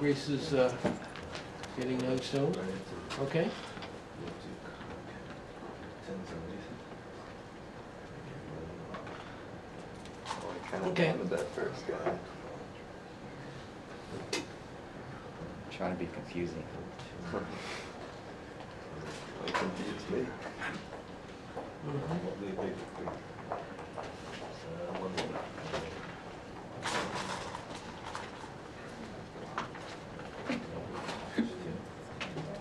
Grace is getting another stone. Okay. Okay. That first guy. Trying to be confusing. It confused me.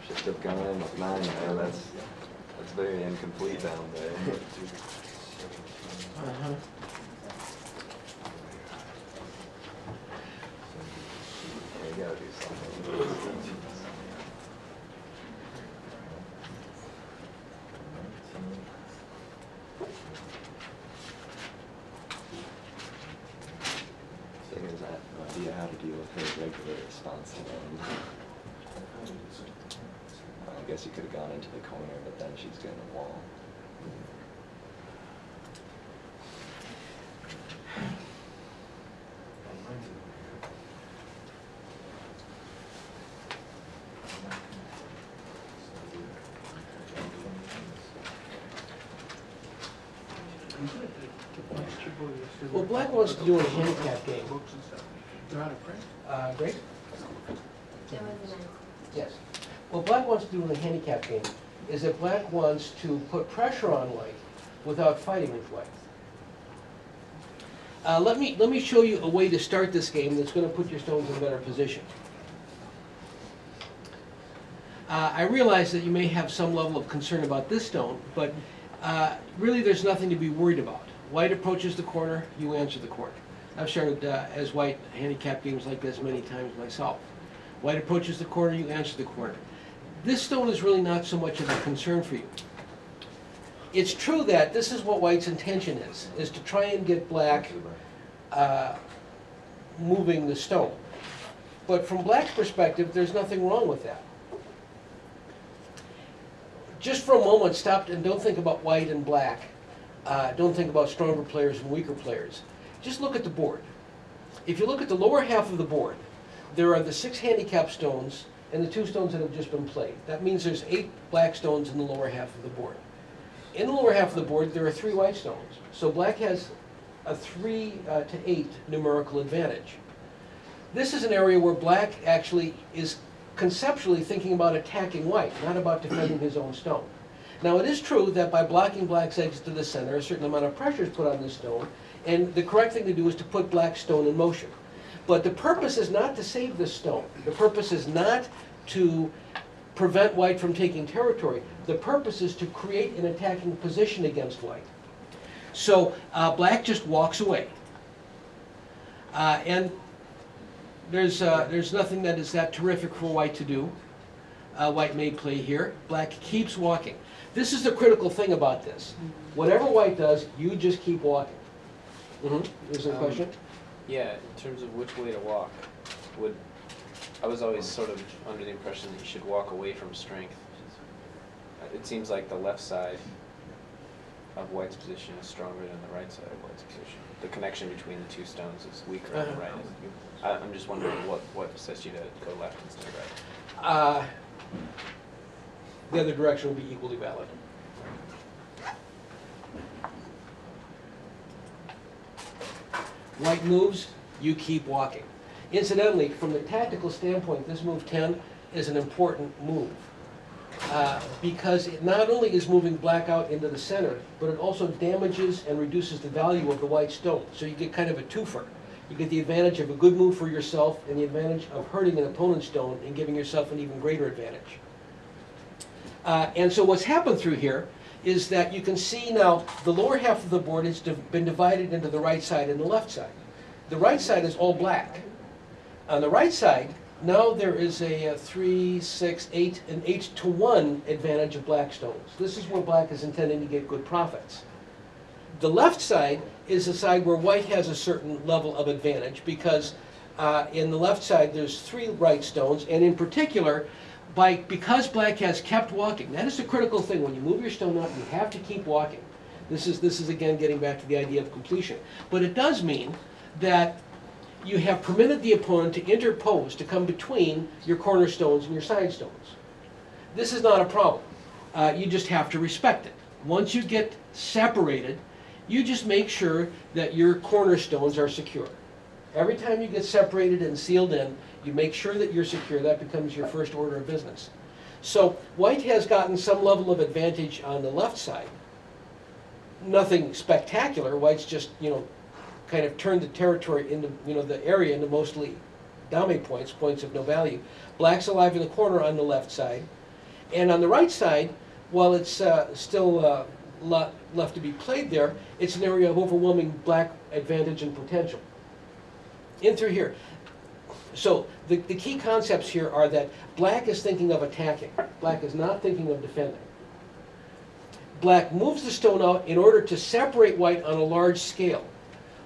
Should have gone in with 9 there. That's very incomplete down there. Uh-huh. Yeah, you gotta do something. Thing is, I have no idea how to deal with her regular response to them. I guess you could have gone into the corner, but then she's getting the wall. Well, Black wants to do a handicap game. Great? Yes. What Black wants to do in a handicap game is that Black wants to put pressure on White without fighting with White. Let me show you a way to start this game that's going to put your stones in a better position. I realize that you may have some level of concern about this stone, but really there's nothing to be worried about. White approaches the corner, you answer the corner. I've started as White handicap games like this many times myself. White approaches the corner, you answer the corner. This stone is really not so much of a concern for you. It's true that this is what White's intention is to try and get Black moving the stone. But from Black's perspective, there's nothing wrong with that. Just for a moment, stop and don't think about White and Black. Don't think about stronger players and weaker players. Just look at the board. If you look at the lower half of the board, there are the 6 handicap stones and the 2 stones that have just been played. That means there's 8 Black stones in the lower half of the board. In the lower half of the board, there are 3 White stones. So Black has a 3 to 8 numerical advantage. This is an area where Black actually is conceptually thinking about attacking White, not about defending his own stone. Now it is true that by blocking Black's exit to the center, a certain amount of pressure is put on this stone, and the correct thing to do is to put Black's stone in motion. But the purpose is not to save this stone. The purpose is not to prevent White from taking territory. The purpose is to create an attacking position against White. So Black just walks away. And there's nothing that is that terrific for White to do. White may play here. Black keeps walking. This is the critical thing about this. Whatever White does, you just keep walking. Is there a question? Yeah, in terms of which way to walk, I was always sort of under the impression that you should walk away from strength. It seems like the left side of White's position is stronger than the right side of White's position. The connection between the 2 stones is weaker on the right. I'm just wondering what says you to go left instead of right. The other direction will be equally valid. White moves, you keep walking. Incidentally, from the tactical standpoint, this move 10 is an important move because it not only is moving Black out into the center, but it also damages and reduces the value of the White stone. So you get kind of a twofer. You get the advantage of a good move for yourself and the advantage of hurting an opponent's stone and giving yourself an even greater advantage. And so what's happened through here is that you can see now the lower half of the board has been divided into the right side and the left side. The right side is all Black. On the right side, now there is a 3, 6, 8, and 8 to 1 advantage of Black stones. This is where Black is intending to get good profits. The left side is a side where White has a certain level of advantage because in the left side there's 3 right stones, and in particular, because Black has kept walking. That is the critical thing. When you move your stone out, you have to keep walking. This is again getting back to the idea of completion. But it does mean that you have permitted the opponent to interpose, to come between your cornerstones and your side stones. This is not a problem. You just have to respect it. Once you get separated, you just make sure that your cornerstones are secure. Every time you get separated and sealed in, you make sure that you're secure. That becomes your first order of business. So white has gotten some level of advantage on the left side. Nothing spectacular. White's just, kind of turned the territory into, the area into mostly dame points, points of no value. Black's alive in the corner on the left side. And on the right side, while it's still a lot left to be played there, it's an area of overwhelming black advantage and potential. In through here. So the key concepts here are that black is thinking of attacking. Black is not thinking of defending. Black moves the stone out in order to separate white on a large scale.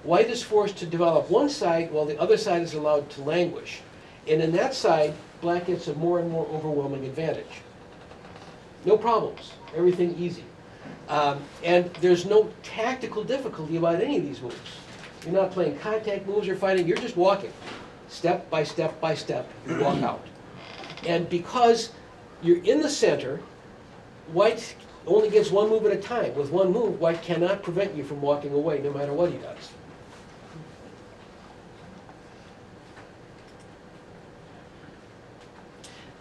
White is forced to develop one side while the other side is allowed to languish. And in that side, black gets a more and more overwhelming advantage. No problems, everything easy. And there's no tactical difficulty about any of these moves. You're not playing contact moves or fighting, you're just walking. Step by step by step, you walk out. And because you're in the center, white only gets one move at a time. With one move, white cannot prevent you from walking away, no matter what he does.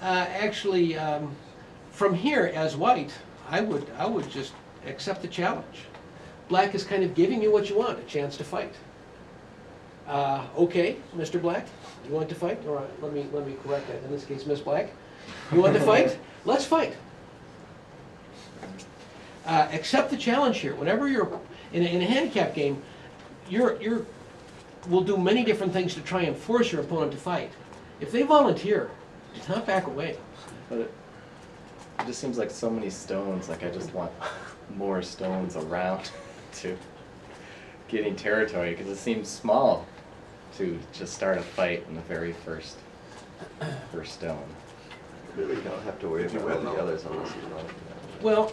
Actually, from here, as white, I would just accept the challenge. Black is kind of giving you what you want, a chance to fight. Okay, Mr. Black, you want to fight? All right, let me correct that. In this case, Miss Black, you want to fight? Let's fight. Accept the challenge here. Whenever you're in a handicap game, you're will do many different things to try and force your opponent to fight. If they volunteer, do not back away. But it just seems like so many stones, like I just want more stones around to getting territory, because it seems small to just start a fight in the very first stone. Really, you don't have to worry about all the others unless you want. Well,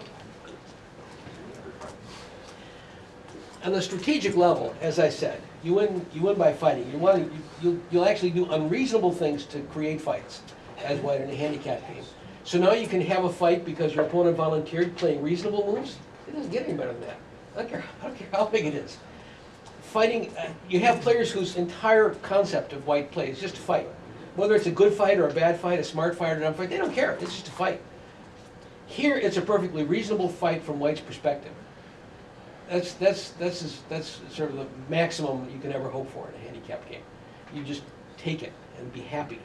on the strategic level, as I said, you win by fighting. You'll actually do unreasonable things to create fights as white in a handicap game. So now you can have a fight because your opponent volunteered playing reasonable moves. It doesn't get any better than that. I don't care how big it is. Fighting, you have players whose entire concept of white play is just to fight. Whether it's a good fight or a bad fight, a smart fight or a dumb fight, they don't care. It's just a fight. Here, it's a perfectly reasonable fight from white's perspective. That's sort of the maximum you can ever hope for in a handicap game. You just take it and be happy.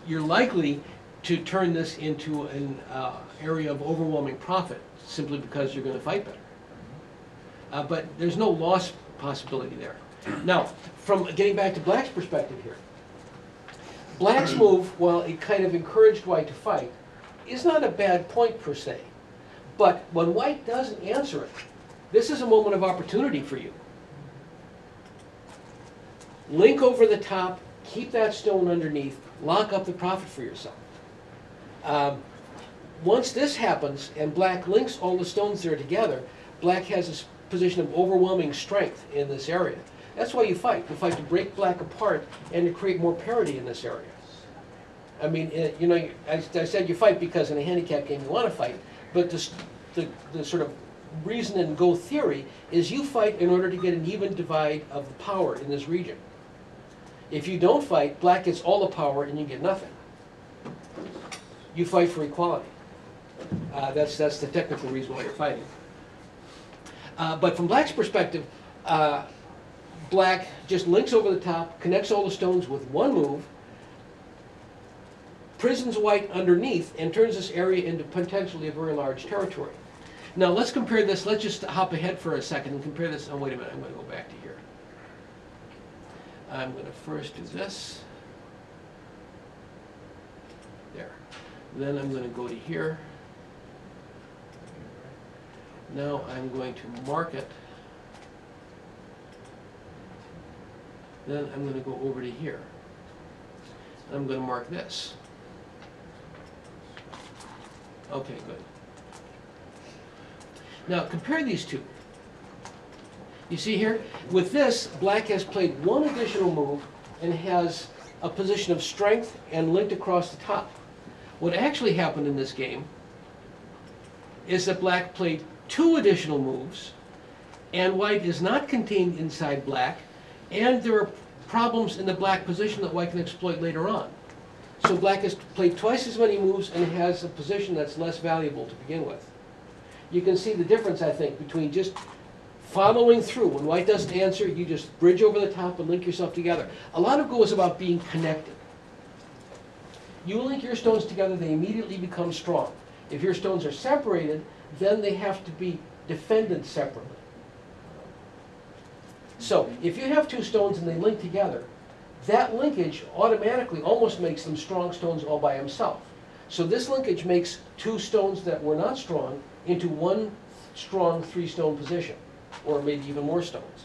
You're likely to turn this into an area of overwhelming profit simply because you're going to fight better. But there's no loss possibility there. Now, from getting back to black's perspective here, black's move, while it kind of encouraged white to fight, is not a bad point per se. But when white doesn't answer it, this is a moment of opportunity for you. Link over the top, keep that stone underneath, lock up the profit for yourself. Once this happens and black links all the stones there together, black has a position of overwhelming strength in this area. That's why you fight. You fight to break black apart and to create more parity in this area. I mean, as I said, you fight because in a handicap game you want to fight, but the sort of reason and go theory is you fight in order to get an even divide of the power in this region. If you don't fight, black gets all the power and you get nothing. You fight for equality. That's the technical reason why you're fighting. But from black's perspective, black just links over the top, connects all the stones with one move, prisons white underneath, and turns this area into potentially a very large territory. Now let's compare this, let's just hop ahead for a second and compare this. Oh, wait a minute, I'm going to go back to here. I'm going to first do this. There. Then I'm going to go to here. Now I'm going to mark it. Then I'm going to go over to here. I'm going to mark this. Okay, good. Now compare these two. You see here? With this, black has played one additional move and has a position of strength and linked across the top. What actually happened in this game is that black played two additional moves, and white is not contained inside black, and there are problems in the black position that white can exploit later on. So black has played twice as many moves and has a position that's less valuable to begin with. You can see the difference, I think, between just following through. When white doesn't answer, you just bridge over the top and link yourself together. A lot of Go is about being connected. You link your stones together, they immediately become strong. If your stones are separated, then they have to be defended separately. So, if you have two stones and they link together, that linkage automatically almost makes them strong stones all by themselves. So this linkage makes two stones that were not strong into one strong three-stone position, or maybe even more stones.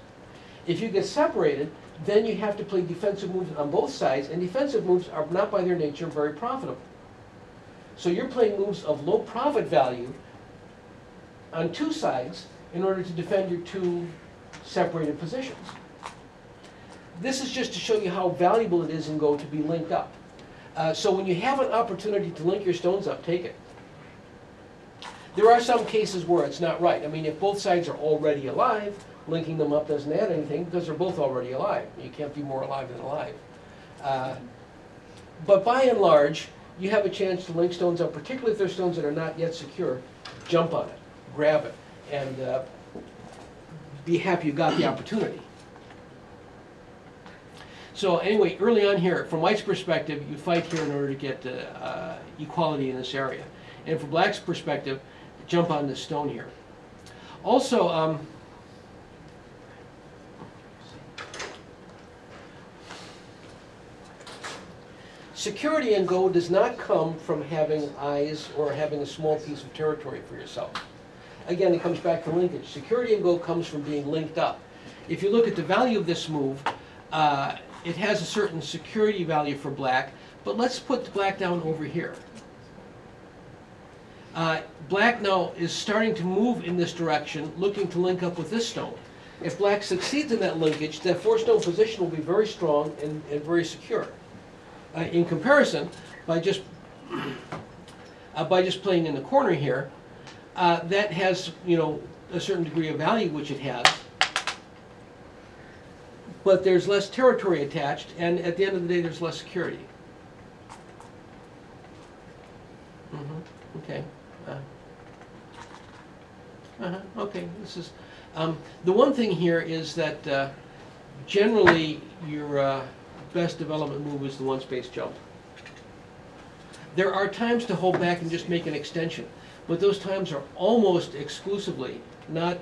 If you get separated, then you have to play defensive moves on both sides, and defensive moves are not by their nature very profitable. So you're playing moves of low profit value on two sides in order to defend your two separated positions. This is just to show you how valuable it is in Go to be linked up. So when you have an opportunity to link your stones up, take it. There are some cases where it's not right. I mean, if both sides are already alive, linking them up doesn't add anything because they're both already alive. You can't be more alive than alive. But by and large, you have a chance to link stones up, particularly if they're stones that are not yet secure. Jump on it, grab it, and be happy you got the opportunity. So anyway, early on here, from white's perspective, you fight here in order to get equality in this area. And from black's perspective, jump on this stone here. Also, security in Go does not come from having eyes or having a small piece of territory for yourself. Again, it comes back to linkage. Security in Go comes from being linked up. If you look at the value of this move, it has a certain security value for black, but let's put black down over here. Black now is starting to move in this direction, looking to link up with this stone. If black succeeds in that linkage, that four-stone position will be very strong and very secure. In comparison, by just playing in the corner here, that has, you know, a certain degree of value, which it has, but there's less territory attached, and at the end of the day, there's less security. Okay. Okay. This is the one thing here is that generally your best development move is the one-space jump. There are times to hold back and just make an extension, but those times are almost exclusively, not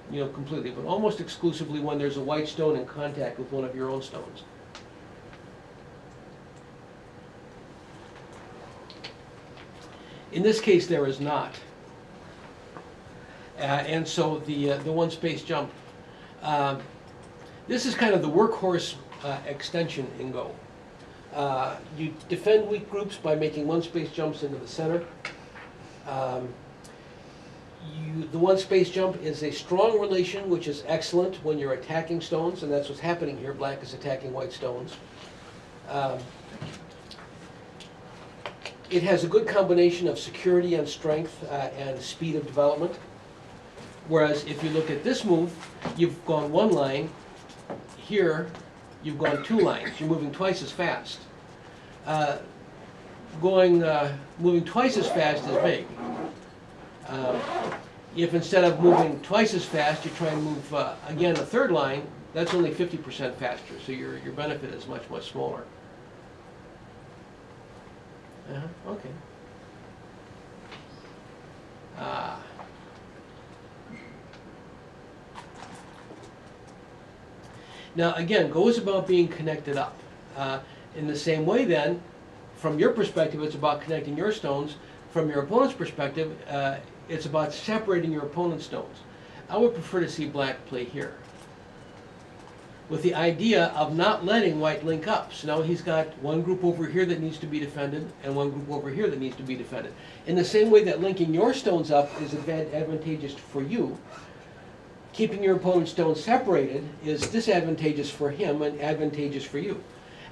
you know, completely, but almost exclusively when there's a white stone in contact with one of your own stones. In this case, there is not. And so the one-space jump, this is kind of the workhorse extension in Go. You defend weak groups by making one-space jumps into the center. The one-space jump is a strong relation, which is excellent when you're attacking stones, and that's what's happening here. Black is attacking white stones. It has a good combination of security and strength and speed of development. Whereas if you look at this move, you've gone one line. Here, you've gone two lines. You're moving twice as fast. Moving twice as fast is big. If instead of moving twice as fast, you try and move, again, a third line, that's only 50% faster, so your benefit is much, much smaller. Okay. Now, again, Go is about being connected up. In the same way, then, from your perspective, it's about connecting your stones. From your opponent's perspective, it's about separating your opponent's stones. I would prefer to see black play here, with the idea of not letting white link up. So now he's got one group over here that needs to be defended, and one group over here that needs to be defended. In the same way that linking your stones up is advantageous for you, Keeping your opponent's stone separated is disadvantageous for him and advantageous for you.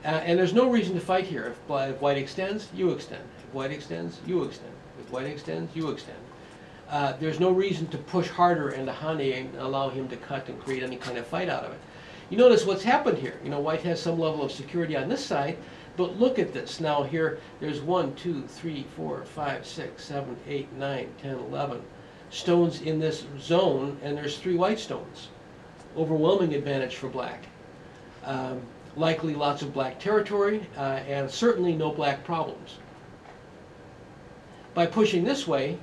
And there's no reason to fight here. If white extends, you extend. If white extends, you extend. If white extends, you extend. There's no reason to push harder into Hane and allow him to cut and create any kind of fight out of it. You notice what's happened here. You know, white has some level of security on this side, but look at this. Now here, there's 1, 2, 3, 4, 5, 6, 7, 8, 9, 10, 11 stones in this zone, and there's 3 white stones. Overwhelming advantage for black. Likely lots of black territory, and certainly no black problems. By pushing this way,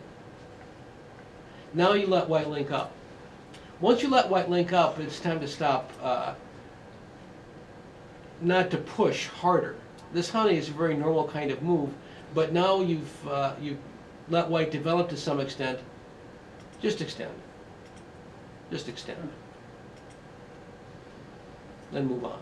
now you let white link up. Once you let white link up, it's time to stop, not to push harder. This Hane is a very normal kind of move, but now you've let white develop to some extent. Just extend. Just extend. Then move on.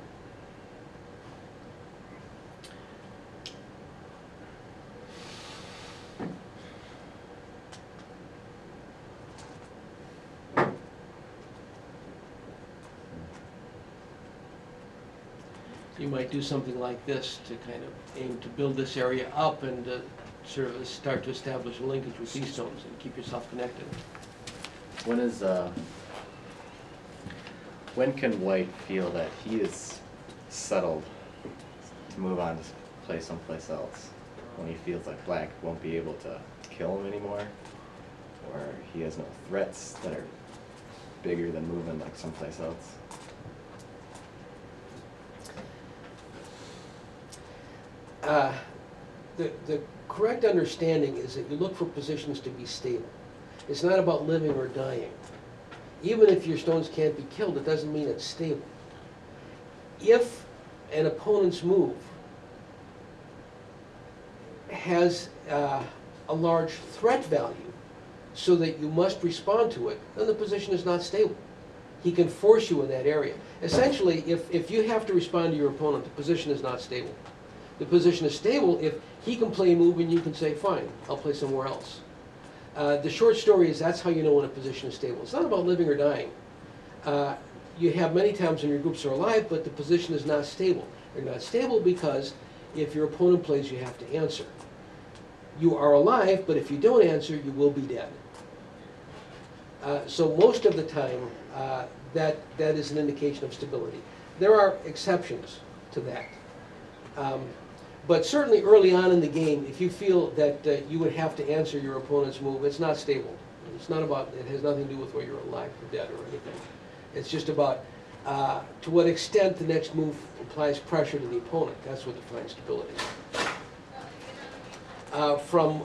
You might do something like this to kind of aim to build this area up and sort of start to establish a linkage with these stones and keep yourself connected. When can white feel that he is settled to move on to play someplace else? When he feels like black won't be able to kill him anymore? Or he has no threats that are bigger than moving like someplace else? The correct understanding is that you look for positions to be stable. It's not about living or dying. Even if your stones can't be killed, it doesn't mean it's stable. If an opponent's move has a large threat value so that you must respond to it, then the position is not stable. He can force you in that area. Essentially, if you have to respond to your opponent, the position is not stable. The position is stable if he can play a move and you can say, fine, I'll play somewhere else. The short story is that's how you know when a position is stable. It's not about living or dying. You have many times when your groups are alive, but the position is not stable. They're not stable because if your opponent plays, you have to answer. You are alive, but if you don't answer, you will be dead. So most of the time, that is an indication of stability. There are exceptions to that. But certainly early on in the game, if you feel that you would have to answer your opponent's move, it's not stable. It's not about, it has nothing to do with whether you're alive or dead or anything. It's just about to what extent the next move applies pressure to the opponent. That's what defines stability. From